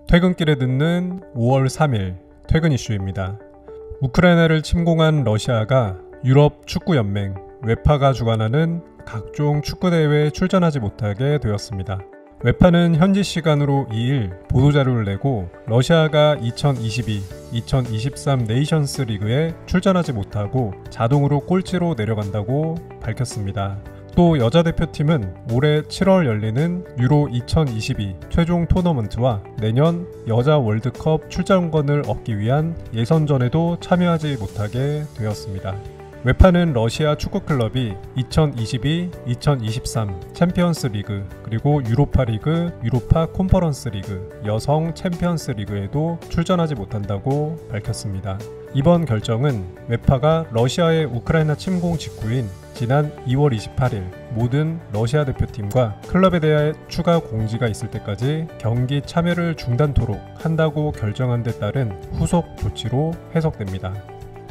퇴근길에 듣는 5월 3일 퇴근 이슈입니다. 우크라이나를 침공한 러시아가 유럽 축구연맹 웨파가 주관하는 각종 축구대회에 출전하지 못하게 되었습니다. 웨파는 현지 시간으로 2일 보도자료를 내고 러시아가 2022-2023 네이션스 리그에 출전하지 못하고 자동으로 꼴찌로 내려간다고 밝혔습니다. 또 여자 대표팀은 올해 7월 열리는 유로 2022 최종 토너먼트와 내년 여자 월드컵 출전권을 얻기 위한 예선전에도 참여하지 못하게 되었습니다. 웨파는 러시아 축구클럽이 2022-2023 챔피언스 리그 그리고 유로파 리그, 유로파 컨퍼런스 리그, 여성 챔피언스 리그에도 출전하지 못한다고 밝혔습니다. 이번 결정은 웨파가 러시아의 우크라이나 침공 직후인 지난 2월 28일 모든 러시아 대표팀과 클럽에 대해 추가 공지가 있을 때까지 경기 참여를 중단토록 한다고 결정한 데 따른 후속 조치로 해석됩니다.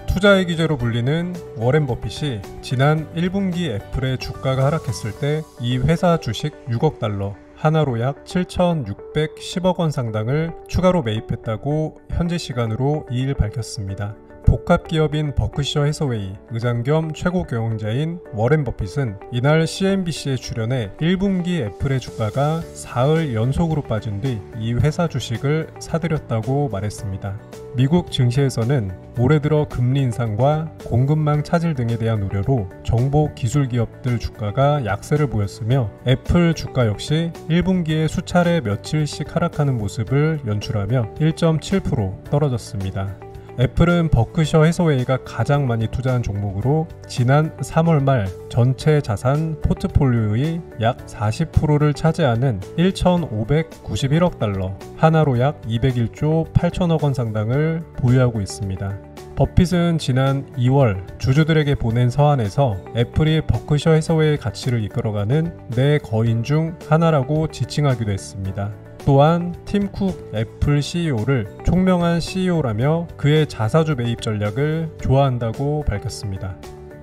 투자의 기재로 불리는 워렌 버핏이 지난 1분기 애플의 주가가 하락했을 때 이 회사 주식 6억 달러, 하나로 약 7,610억 원 상당을 추가로 매입했다고 현지 시간으로 2일 밝혔습니다. 복합기업인 버크셔 해서웨이 의장 겸 최고 경영자인 워렌 버핏은 이날 CNBC에 출연해 1분기 애플의 주가가 사흘 연속으로 빠진 뒤 이 회사 주식을 사들였다고 말했습니다. 미국 증시에서는 올해 들어 금리 인상과 공급망 차질 등에 대한 우려로 정보 기술 기업들 주가가 약세를 보였으며 애플 주가 역시 1분기에 수차례 며칠씩 하락하는 모습을 연출하며 1.7% 떨어졌습니다. 애플은 버크셔 해서웨이가 가장 많이 투자한 종목으로 지난 3월 말 전체 자산 포트폴리오의 약 40%를 차지하는 1,591억 달러, 하나로 약 201조 8천억 원 상당을 보유하고 있습니다. 버핏은 지난 2월 주주들에게 보낸 서한에서 애플이 버크셔 해서웨이의 가치를 이끌어가는 네 거인 중 하나라고 지칭하기도 했습니다. 또한 팀 쿡 애플 CEO를 총명한 CEO라며 그의 자사주 매입 전략을 좋아한다고 밝혔습니다.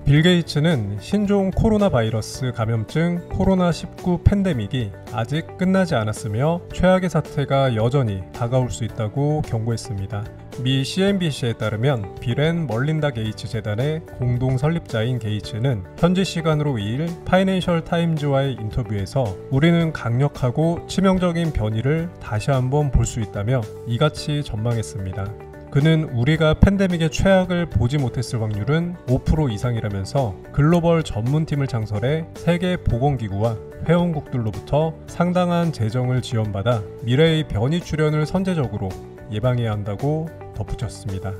빌 게이츠는 신종 코로나 바이러스 감염증 코로나19 팬데믹이 아직 끝나지 않았으며 최악의 사태가 여전히 다가올 수 있다고 경고했습니다. 미 CNBC에 따르면 빌 앤 멀린다 게이츠 재단의 공동 설립자인 게이츠는 현지 시간으로 2일 파이낸셜 타임즈와의 인터뷰에서 우리는 강력하고 치명적인 변이를 다시 한번 볼 수 있다며 이같이 전망했습니다. 그는 우리가 팬데믹의 최악을 보지 못했을 확률은 5% 이상이라면서 글로벌 전문팀을 창설해 세계보건기구와 회원국들로부터 상당한 재정을 지원받아 미래의 변이 출현을 선제적으로 예방해야 한다고 덧붙였습니다.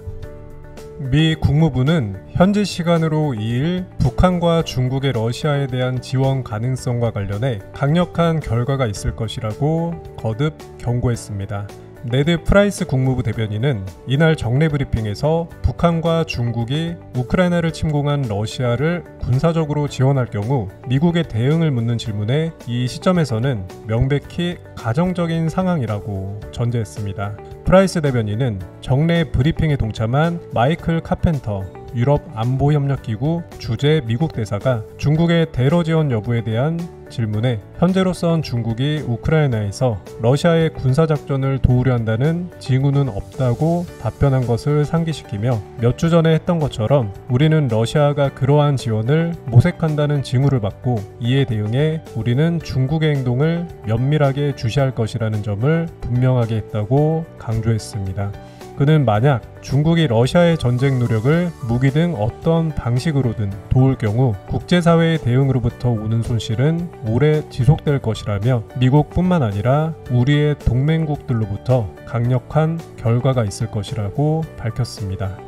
미 국무부는 현지 시간으로 2일 북한과 중국의 러시아에 대한 지원 가능성과 관련해 강력한 결과가 있을 것이라고 거듭 경고했습니다. 네드 프라이스 국무부 대변인은 이날 정례 브리핑에서 북한과 중국이 우크라이나를 침공한 러시아를 군사적으로 지원할 경우 미국의 대응을 묻는 질문에 이 시점에서는 명백히 가정적인 상황이라고 전제했습니다. 프라이스 대변인은 정례 브리핑에 동참한 마이클 카펜터 유럽 안보협력기구 주재 미국 대사가 중국의 테러 지원 여부에 대한 질문에 현재로선 중국이 우크라이나에서 러시아의 군사작전을 도우려 한다는 징후는 없다고 답변한 것을 상기시키며 몇 주 전에 했던 것처럼 우리는 러시아가 그러한 지원을 모색한다는 징후를 받고 이에 대응해 우리는 중국의 행동을 면밀하게 주시할 것이라는 점을 분명하게 했다고 강조했습니다. 그는 만약 중국이 러시아의 전쟁 노력을 무기 등 어떤 방식으로든 도울 경우 국제사회의 대응으로부터 오는 손실은 오래 지속될 것이라며 미국뿐만 아니라 우리의 동맹국들로부터 강력한 결과가 있을 것이라고 밝혔습니다.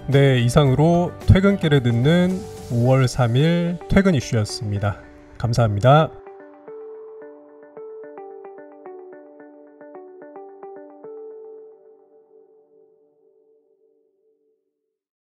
네, 이상으로 퇴근길에 듣는 5월 3일 퇴근 이슈였습니다. 감사합니다.